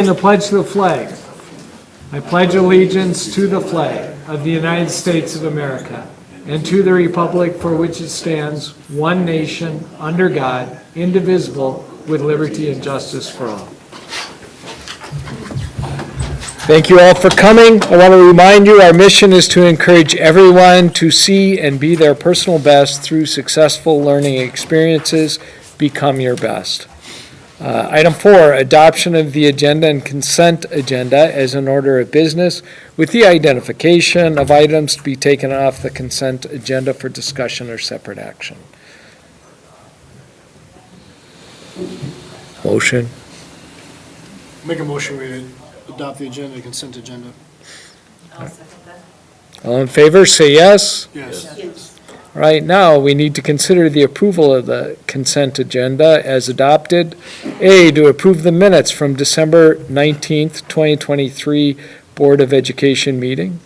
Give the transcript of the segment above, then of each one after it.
And the pledge to the flag. I pledge allegiance to the flag of the United States of America and to the republic for which it stands, one nation, under God, indivisible, with liberty and justice for all. Thank you all for coming. I want to remind you our mission is to encourage everyone to see and be their personal best through successful learning experiences. Become your best. Item 4, adoption of the agenda and consent agenda as an order of business with the identification of items to be taken off the consent agenda for discussion or separate action. Motion. Make a motion, we adopt the agenda, consent agenda. I'll second that. All in favor, say yes. Yes. Yes. Right now, we need to consider the approval of the consent agenda as adopted. A, to approve the minutes from December 19th, 2023 Board of Education meeting.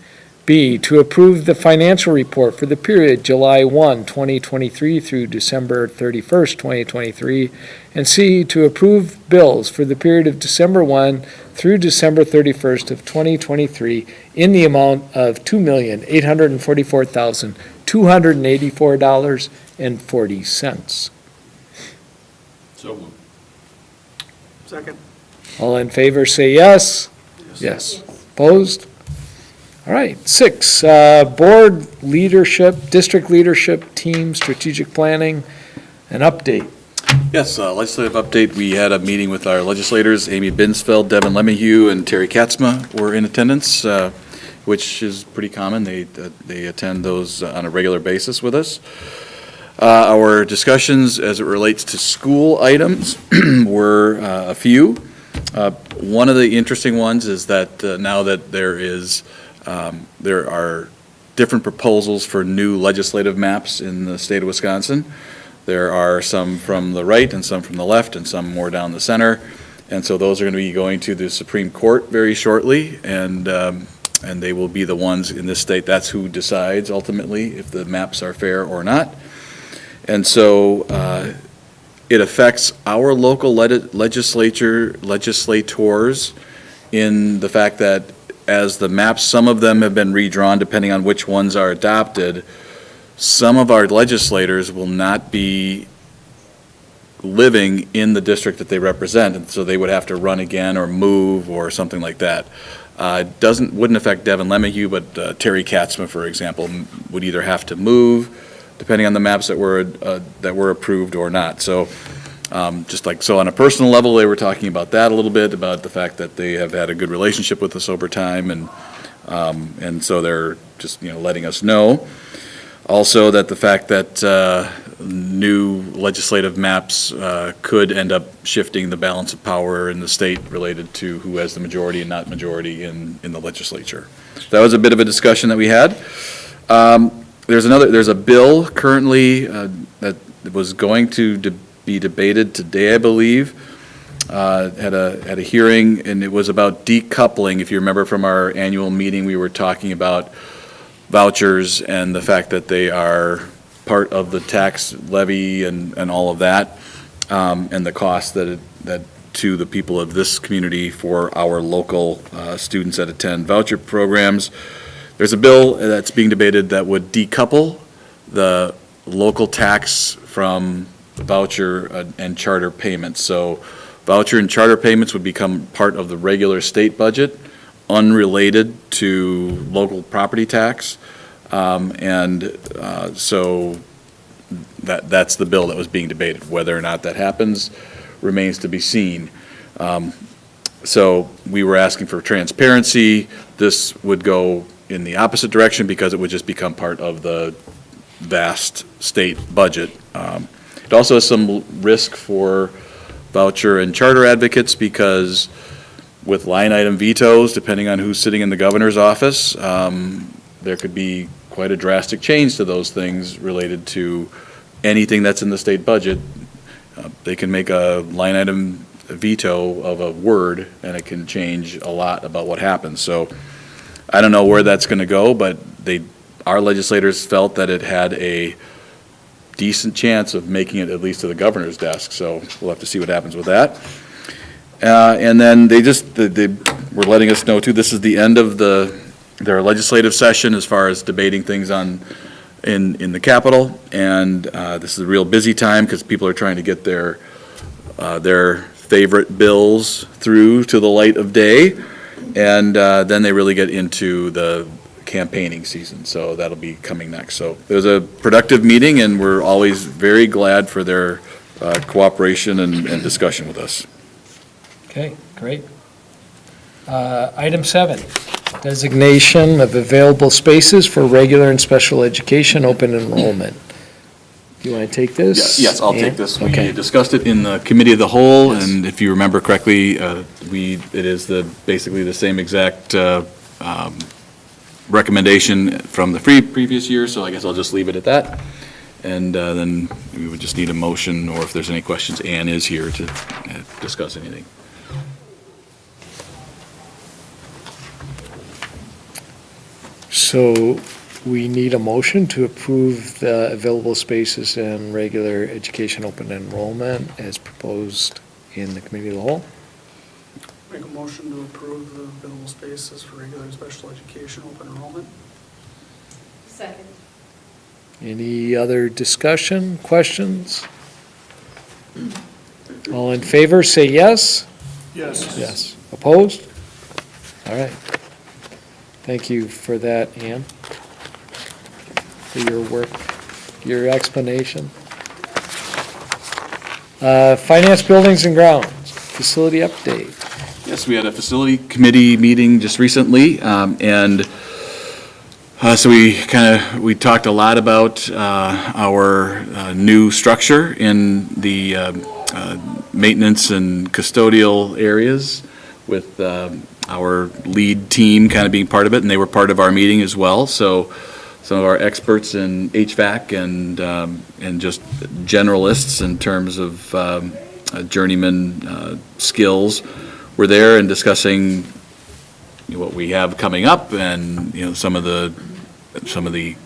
B, to approve the financial report for the period July 1, 2023 through December 31st, 2023. And C, to approve bills for the period of December 1 through December 31st of 2023 in the amount of $2,844,284.40. So moved. Second. All in favor, say yes. Yes. Opposed? All right. 6, board leadership, district leadership team, strategic planning, an update. Yes, legislative update. We had a meeting with our legislators, Amy Binsfeld, Devin Lemieux, and Terry Katzma were in attendance, which is pretty common. They attend those on a regular basis with us. Our discussions as it relates to school items were a few. One of the interesting ones is that now that there are different proposals for new legislative maps in the state of Wisconsin. There are some from the right and some from the left and some more down the center. And so those are going to be going to the Supreme Court very shortly, and they will be the ones in this state. That's who decides ultimately if the maps are fair or not. And so it affects our local legislators in the fact that as the maps, some of them have been redrawn depending on which ones are adopted. Some of our legislators will not be living in the district that they represent, and so they would have to run again or move or something like that. It wouldn't affect Devin Lemieux, but Terry Katzma, for example, would either have to move depending on the maps that were approved or not. So just like so on a personal level, they were talking about that a little bit, about the fact that they have had a good relationship with us over time, and so they're just letting us know. Also, that the fact that new legislative maps could end up shifting the balance of power in the state related to who has the majority and not majority in the legislature. That was a bit of a discussion that we had. There's a bill currently that was going to be debated today, I believe. Had a hearing, and it was about decoupling. If you remember from our annual meeting, we were talking about vouchers and the fact that they are part of the tax levy and all of that, and the cost that to the people of this community for our local students that attend voucher programs. There's a bill that's being debated that would decouple the local tax from voucher and charter payments. So voucher and charter payments would become part of the regular state budget, unrelated to local property tax, so that's the bill that was being debated. Whether or not that happens remains to be seen. So we were asking for transparency. This would go in the opposite direction because it would just become part of the vast state budget. It also has some risk for voucher and charter advocates because with line item vetoes, depending on who's sitting in the governor's office, there could be quite a drastic change to those things related to anything that's in the state budget. They can make a line item veto of a word, and it can change a lot about what happens. So I don't know where that's going to go, but our legislators felt that it had a decent chance of making it at least to the governor's desk. So we'll have to see what happens with that. And then they were letting us know too, this is the end of their legislative session as far as debating things in the Capitol. And this is a real busy time because people are trying to get their favorite bills through to the light of day. And then they really get into the campaigning season, so that'll be coming next. So it was a productive meeting, and we're always very glad for their cooperation and discussion with us. Okay, great. Item 7, designation of available spaces for regular and special education open enrollment. Do you want to take this? Yes, I'll take Ann? this. Okay. We discussed it in the committee of the whole, Yes. and if you remember correctly, it is basically the same exact recommendation from the previous year, so I guess I'll just leave it at that. And then we would just need a motion, or if there's any questions, Ann is here to discuss anything. So we need a motion to approve the available spaces in regular education open enrollment as proposed in the committee of the whole. Make a motion to approve the available spaces for regular and special education open enrollment. Second. Any other discussion, questions? All in favor, say yes. Yes. Yes. Opposed? All right. Thank you for that, Ann, for your work, your explanation. Finance, buildings, and grounds, facility update. Yes, we had a facility committee meeting just recently, and so we talked a lot about our new structure in the maintenance and custodial areas with our lead team kind of being part of it, and they were part of our meeting as well. So some of our experts in HVAC and just generalists in terms of journeyman skills were there and discussing what we have coming up and some of the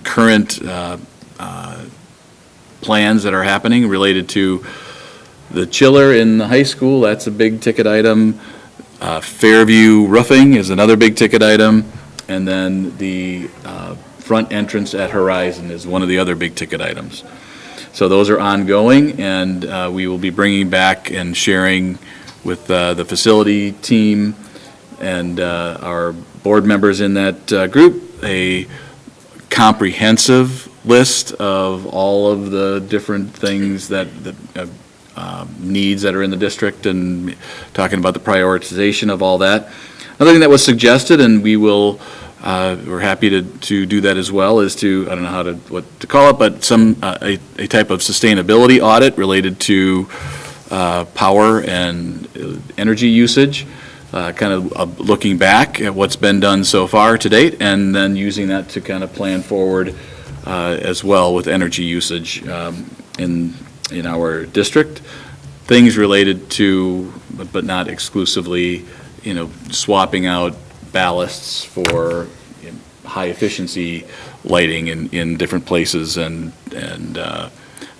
current plans that are happening related to the chiller in the high school. That's a big ticket item. Fairview roofing is another big ticket item, and then the front entrance at Horizon is one of the other big ticket items. So those are ongoing, and we will be bringing back and sharing with the facility team and our board members in that group a comprehensive list of all of the different things that needs that are in the district and talking about the prioritization of all that. Another thing that was suggested, and we're happy to do that as well, is to, I don't know what to call it, but a type of sustainability audit related to power and energy usage, kind of looking back at what's been done so far to date, and then using that to kind of plan forward as well with energy usage in our district. Things related to, but not exclusively, swapping out ballasts for high efficiency lighting in different places and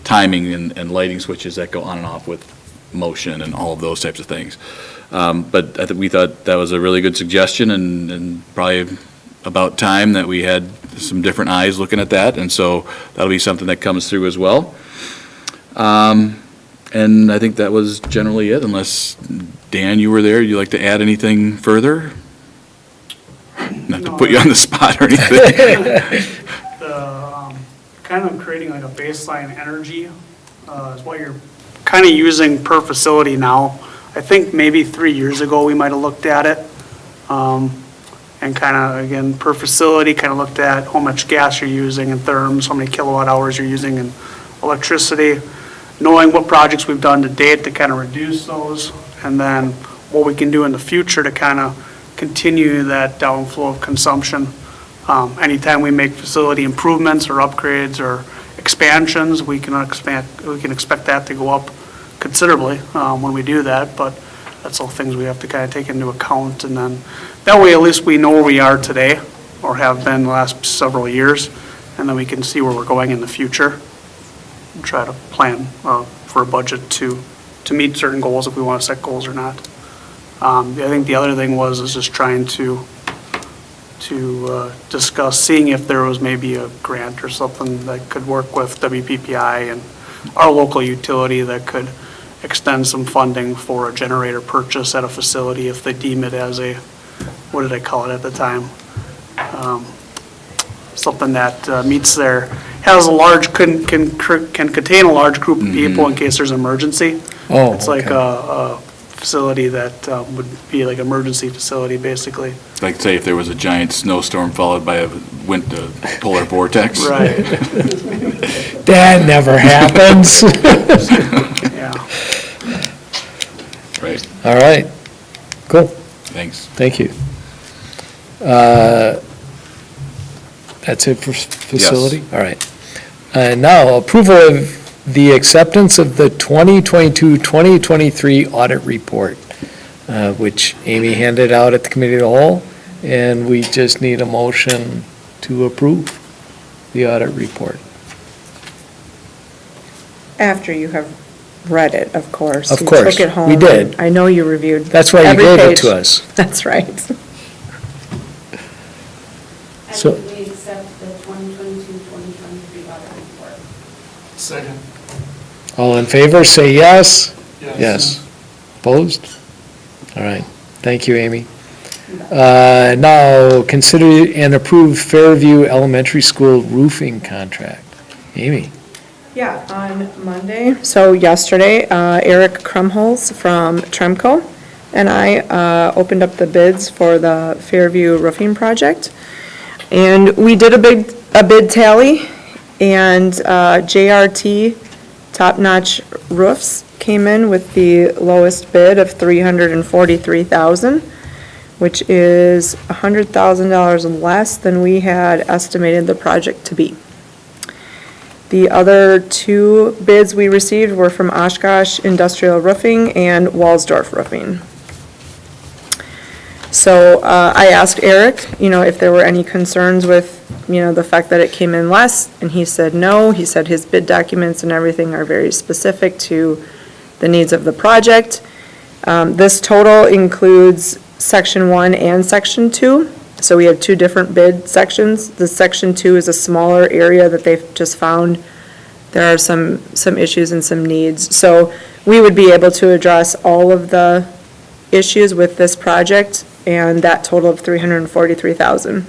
timing and lighting switches that go on and off with motion and all of those types of things. But I think we thought that was a really good suggestion and probably about time that we had some different eyes looking at that. And so that'll be something that comes through as well. And I think that was generally it, unless, Dan, you were there, you'd like to add anything further? Not to put you on the spot or anything. The, kind of creating like a baseline energy is what you're kind of using per facility now. I think maybe 3 years ago, we might have looked at it. And kind of, again, per facility, kind of looked at how much gas you're using in therms, how many kilowatt hours you're using in electricity, knowing what projects we've done to date to kind of reduce those, and then what we can do in the future to kind of continue that downflow of consumption. Anytime we make facility improvements or upgrades or expansions, we can expect that to go up considerably when we do that, but that's all things we have to kind of take into account, and then that way at least we know where we are today or have been the last several years, and then we can see where we're going in the future and try to plan for a budget to meet certain goals if we want to set goals or not. I think the other thing is just trying to discuss, seeing if there was maybe a grant or something that could work with WPPI and our local utility that could extend some funding for a generator purchase at a facility if they deem it as a, what did I call it at the time? Something that meets has a large, can contain a large group of people in case there's an emergency. Oh, It's like okay. a facility that would be like emergency facility, basically. Like, say, if there was a giant snowstorm followed by a polar vortex. Right, That never happens. yeah. Right, All right, cool, thanks. thank you. That's it for facility? All right. Now, approval of the acceptance of the 2022-2023 audit report, which Amy handed out at the committee of the whole, and we just need a motion to approve the audit report. After you have read it, of course. Of You course, took it home. we did. I know you reviewed. That's why you every gave it page. to us. That's right. I So- move we accept the 2022-2023 audit report. Second. All in favor, say yes. Yes. Opposed? All right, thank you, Amy. Now, consider and approve Fairview Elementary School roofing contract. Amy? Yeah, on Monday, so yesterday, Eric Krumholz from Tremco and I opened up the bids for the Fairview roofing project. And we did a bid tally, and JRT Top Notch Roofs came in with the lowest bid of $343,000, which is $100,000 less than we had estimated the project to be. The other two bids we received were from Oshkosh Industrial Roofing and Walsdorf Roofing. So I asked Eric, if there were any concerns with, the fact that it came in less, and he said no. He said his bid documents and everything are very specific to the needs of the project. This total includes Section 1 and Section 2. So we have two different bid sections. The Section 2 is a smaller area that they've just found there are some issues and some needs. So we would be able to address all of the issues with this project, and that total of $343,000.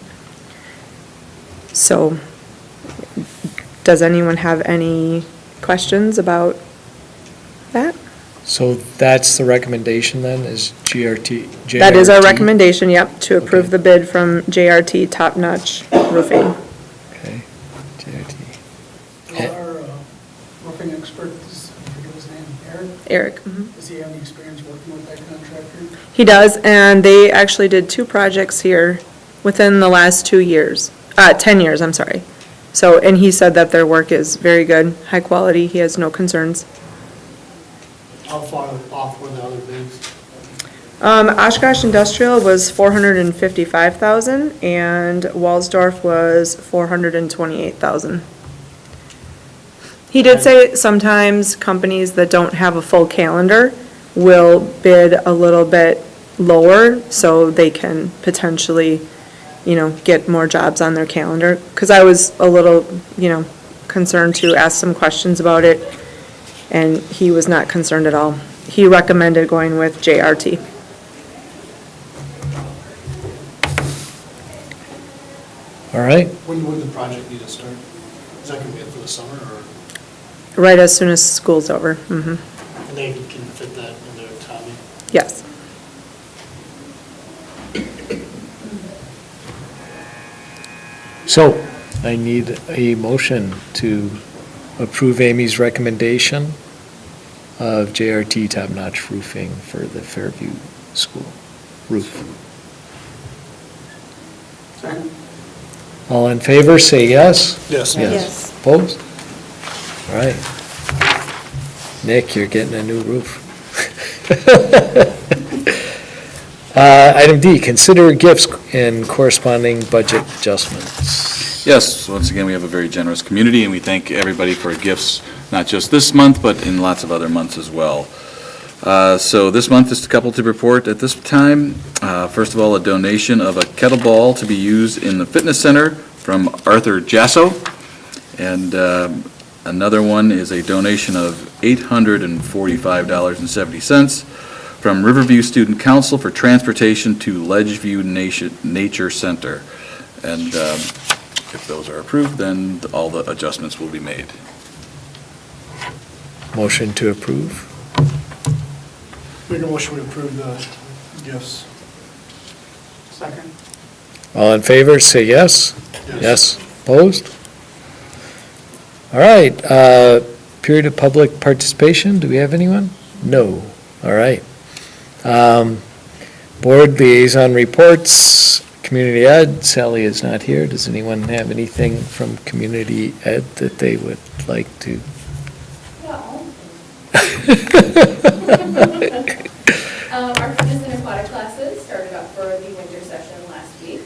So, does anyone have any questions about that? So that's the recommendation then, is JRT? That is our recommendation, yep, to approve Okay. the bid from JRT Top Notch Roofing. Okay, JRT. Our roofing expert, I forget his name, Eric, Eric. does he have any experience working with that contractor? He does, and they actually did two projects here within the last 2 years, 10 years, I'm sorry. So, and he said that their work is very good, high quality, he has no concerns. How far off were the other bids? Oshkosh Industrial was $455,000, and Walsdorf was $428,000. He did say sometimes companies that don't have a full calendar will bid a little bit lower, so they can potentially, get more jobs on their calendar. Because I was a little, concerned to ask some questions about it, and he was not concerned at all. He recommended going with JRT. All right, When would the project need to start? Is that going to be it for the summer, or, Right as soon as school's over. Mm-hmm. and they can fit that in their timing? Yes. so I need a motion to approve Amy's recommendation of JRT Top Notch Roofing for the Fairview School roof. Second. All in favor, say yes. Yes. Yes. Opposed? All right. Nick, you're getting a new roof. Item D, consider gifts and corresponding budget adjustments. Yes, once again, we have a very generous community, and we thank everybody for gifts, not just this month, but in lots of other months as well. So this month, just a couple to report at this time. First of all, a donation of a kettlebell to be used in the fitness center from Arthur Jasso. And another one is a donation of $845.70 from Riverview Student Council for transportation to Ledgeview Nature Center. And if those are approved, then all the adjustments will be made. Motion to approve. Make a motion to approve the gifts. Second. All in favor, say yes. Yes. Opposed? All right, period of public participation, do we have anyone? No. All right. Board liaison reports, community ed, Sally is not here. Does anyone have anything from community ed that they would like to? Our fitness and aquatic classes started up for the winter session last week.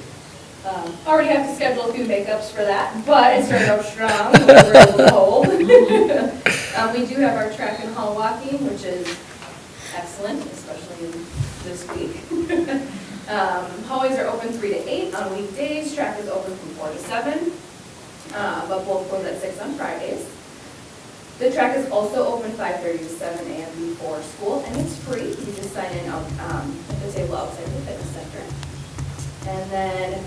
Already have to schedule a few makeups for that, but it started out strong, we were a little cold. We do have our track and hall walking, which is excellent, especially this week. Hallways are open 3 to 8 on weekdays, track is open from 4 to 7, but both close at 6 on Fridays. The track is also open 5:30 to 7 a.m. before school, and it's free. You just sign in at the table outside the fitness center. And then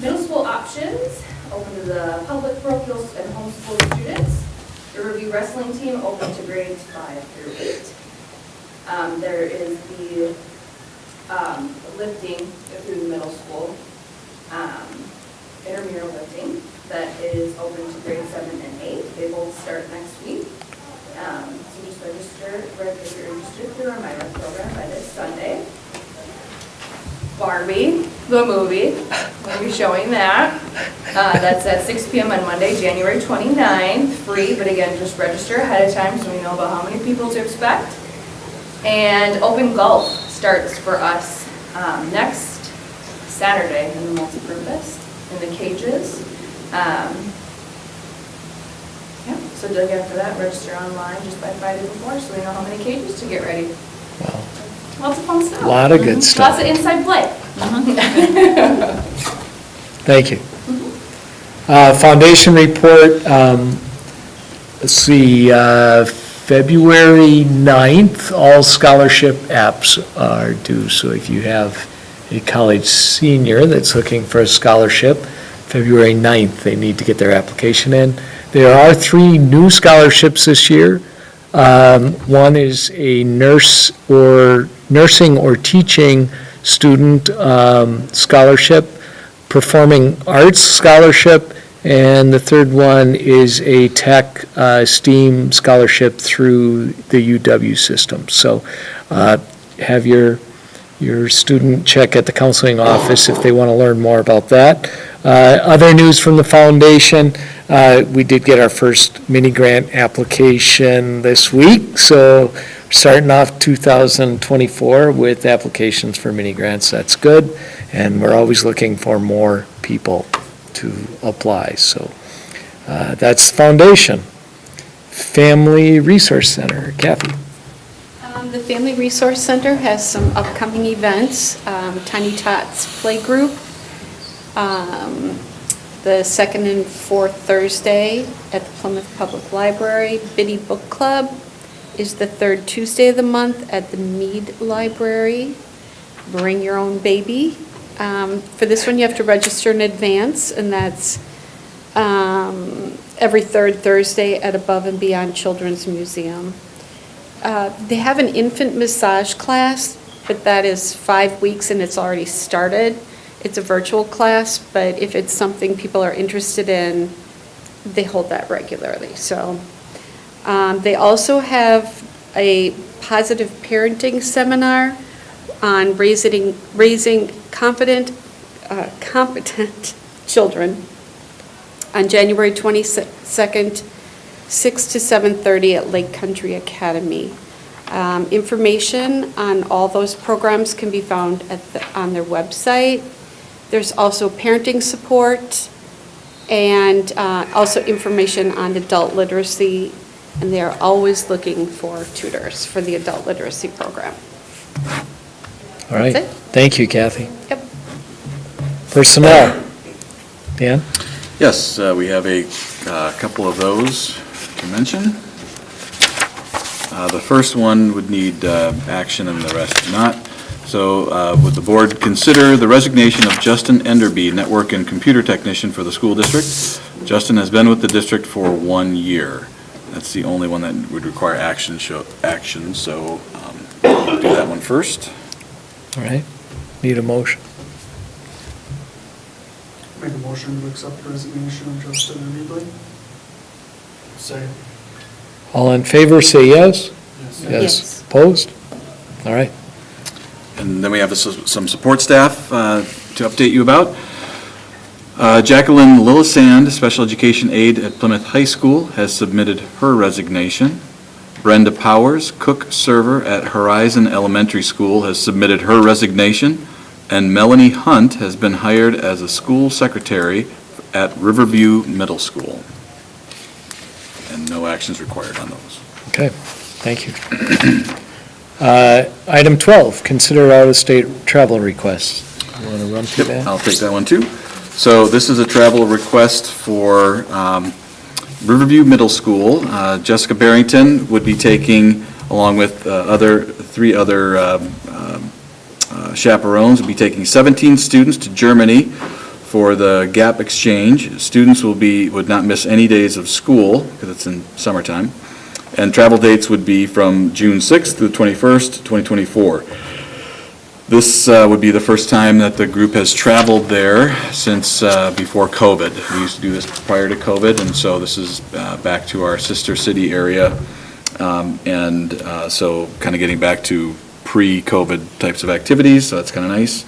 middle school options, open to the public, parochial, and homeschool students. The Riverview wrestling team open to grades 5 through 8. There is the lifting through the middle school, intramural lifting, that is open to grade 7 and 8. They both start next week. So just register, if you're interested through our MyRec program by this Sunday. Barbie, the movie, we'll be showing that. That's at 6 p.m. on Monday, January 29th, free, but again, just register ahead of time so we know about how many people to expect. And open golf starts for us next Saturday in the multi-purpose, in the cages. Yeah, so again, for that, register online just by Friday before, so we know how many cages to get ready. Wow. Lots of fun stuff. A lot of good stuff. Lots of inside play. Thank you. Foundation report, let's see, February 9th, all scholarship apps are due. So if you have a college senior that's looking for a scholarship, February 9th, they need to get their application in. There are 3 new scholarships this year. One is a nursing or teaching student scholarship, performing arts scholarship, and the third one is a tech STEAM scholarship through the UW system. So have your student check at the counseling office if they want to learn more about that. Other news from the foundation, we did get our first mini grant application this week, so starting off 2024 with applications for mini grants. That's good, and we're always looking for more people to apply. So that's the foundation. Family Resource Center, Kathy. The Family Resource Center has some upcoming events. Tiny Tots Playgroup, the second and fourth Thursday at the Plymouth Public Library. Biddy Book Club is the third Tuesday of the month at the Mead Library. Bring your own baby. For this one, you have to register in advance, and that's every third Thursday at Above and Beyond Children's Museum. They have an infant massage class, but that is 5 weeks and it's already started. It's a virtual class, but if it's something people are interested in, they hold that regularly. So they also have a positive parenting seminar on raising competent children on January 22nd, 6 to 7:30 at Lake Country Academy. Information on all those programs can be found on their website. There's also parenting support and also information on adult literacy and they are always looking for tutors for the adult literacy program. All right. That's it. Thank you, Kathy. Yep. Personnel. Dan? Yes, we have a couple of those to mention. The first one would need action and the rest do not. So would the board consider the resignation of Justin Enderby, network and computer technician for the school district? Justin has been with the district for 1 year. That's the only one that would require action, so we'll do that one first. All right. Need a motion? Make a motion to accept the resignation of Justin Enderby. Second. All in favor, say yes. Yes. Yes. Opposed? All right. And then we have some support staff to update you about. Jacqueline Lillisand, special education aide at Plymouth High School, has submitted her resignation. Brenda Powers, cook server at Horizon Elementary School, has submitted her resignation. And Melanie Hunt has been hired as a school secretary at Riverview Middle School. And no actions required on those. Okay, thank you. Item 12, consider out-of-state travel requests. You want to run through that? I'll take that one too. So this is a travel request for Riverview Middle School. Jessica Barrington would be taking, along with three other chaperones, would be taking 17 students to Germany for the GAP exchange. Students would not miss any days of school because it's in summertime. And travel dates would be from June 6th through 21st, 2024. This would be the first time that the group has traveled there since before COVID. We used to do this prior to COVID, and so this is back to our sister city area. So kind of getting back to pre-COVID types of activities, so that's kind of nice.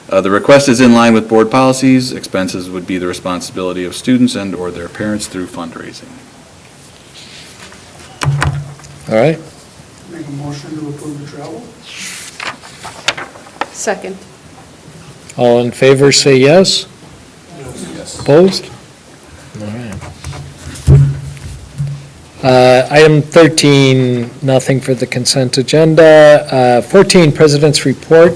The request is in line with board policies. Expenses would be the responsibility of students and/or their parents through fundraising. All right, Make a motion to approve the travel. Second. all in favor, say yes. Yes. Opposed? All right. Item 13, nothing for the consent agenda. 14, President's Report.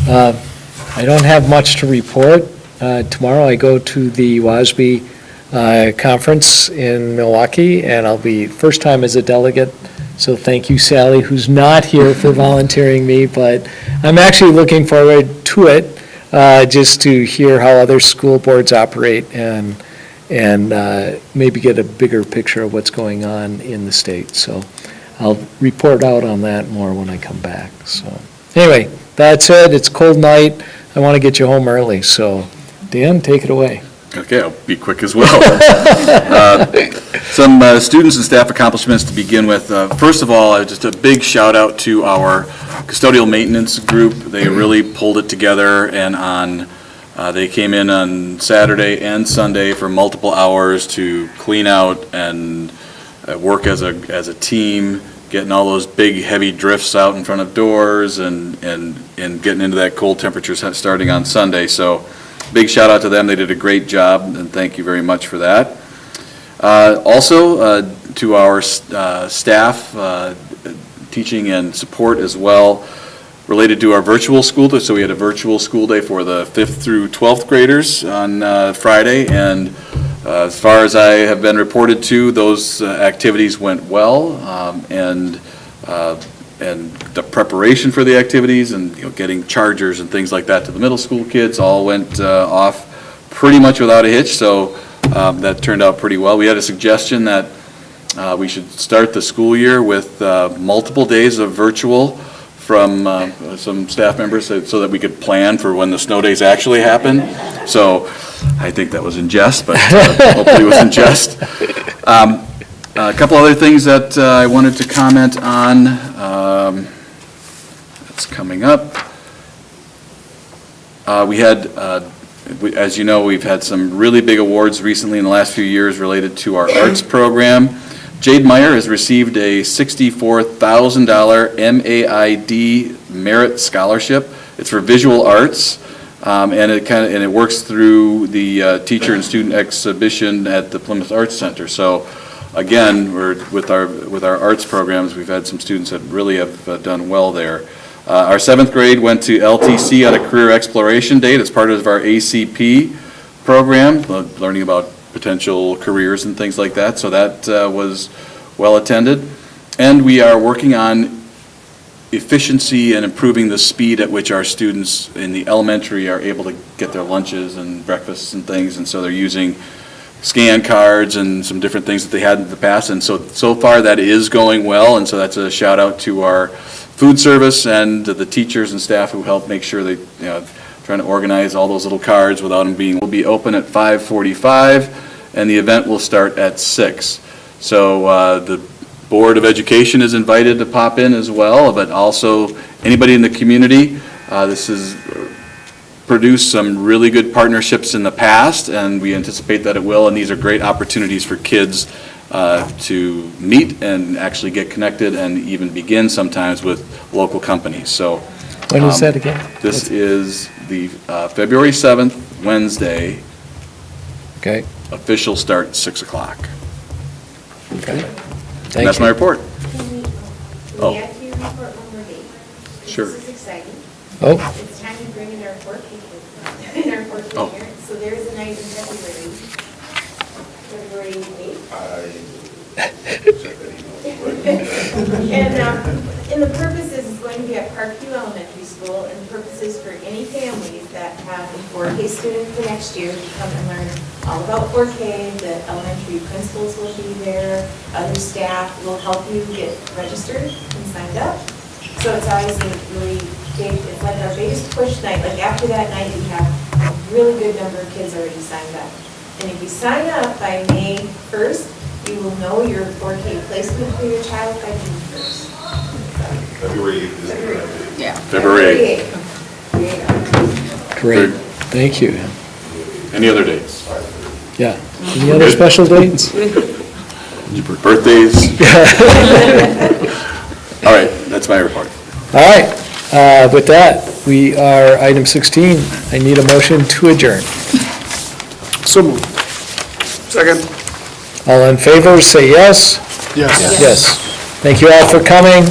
I don't have much to report. Tomorrow I go to the WASB conference in Milwaukee, and I'll be first time as a delegate. So thank you, Sally, who's not here for volunteering me, but I'm actually looking forward to it, just to hear how other school boards operate and maybe get a bigger picture of what's going on in the state. So I'll report out on that more when I come back. So anyway, that's it. It's a cold night. I want to get you home early. So Dan, take it away. Okay, I'll be quick as well. Some students and staff accomplishments to begin with. First of all, just a big shout out to our custodial maintenance group. They really pulled it together, and they came in on Saturday and Sunday for multiple hours to clean out and work as a team, getting all those big heavy drifts out in front of doors and getting into that cold temperature starting on Sunday. So big shout out to them. They did a great job, and thank you very much for that. Also, to our staff, teaching and support as well, related to our virtual school day. So we had a virtual school day for the 5th through 12th graders on Friday, and as far as I have been reported to, those activities went well, and the preparation for the activities and getting chargers and things like that to the middle school kids all went off pretty much without a hitch, so that turned out pretty well. We had a suggestion that we should start the school year with multiple days of virtual from some staff members so that we could plan for when the snow days actually happen. So I think that was in jest, but hopefully it was in jest. A couple other things that I wanted to comment on. That's coming up. We had, as you know, we've had some really big awards recently in the last few years related to our arts program. Jade Meyer has received a $64,000 MAID Merit Scholarship. It's for visual arts, and it works through the teacher and student exhibition at the Plymouth Arts Center. So again, with our arts programs, we've had some students that really have done well there. Our 7th grade went to LTC on a career exploration date as part of our ACP program, learning about potential careers and things like that, so that was well attended. And we are working on efficiency and improving the speed at which our students in the elementary are able to get their lunches and breakfasts and things, and so they're using scan cards and some different things that they had in the past, and so far that is going well, and so that's a shout out to our food service and to the teachers and staff who help make sure they, trying to organize all those little cards without them will be open at 5:45, and the event will start at 6. So the Board of Education is invited to pop in as well, but also anybody in the community. This has produced some really good partnerships in the past, and we anticipate that it will, and these are great opportunities for kids to meet and actually get connected and even begin sometimes with local companies. So When is that again? this is the February 7th, Wednesday, Okay, official start 6 o'clock. okay. And that's my report. Oh. May I have your report one more day? Sure. This is exciting. Oh, It's time to bring in our 4K kids, in our 4K Oh. parents. So there's a night in February 8th. And the purpose is it's going to be at Parkview Elementary School, and the purpose is for any families that have a 4K student for next year to come and learn all about 4K. The elementary principals will be there, other staff will help you get registered and signed up. So it's always a really big, it's like our biggest push night. Like after that night, we have a really good number of kids already signed up. And if you sign up by May 1st, you will know your 4K placement for your child by June 1st. February 8th is the correct date. Yeah. February 8th. There you go. great. Thank you. Any other dates? Yeah. Any other special dates? Birthdays? All right, that's my report. All right, with that, we are item 16. I need a motion to adjourn. So moved. Second. All in favor, say yes. Yes. Yes. Thank you all for coming.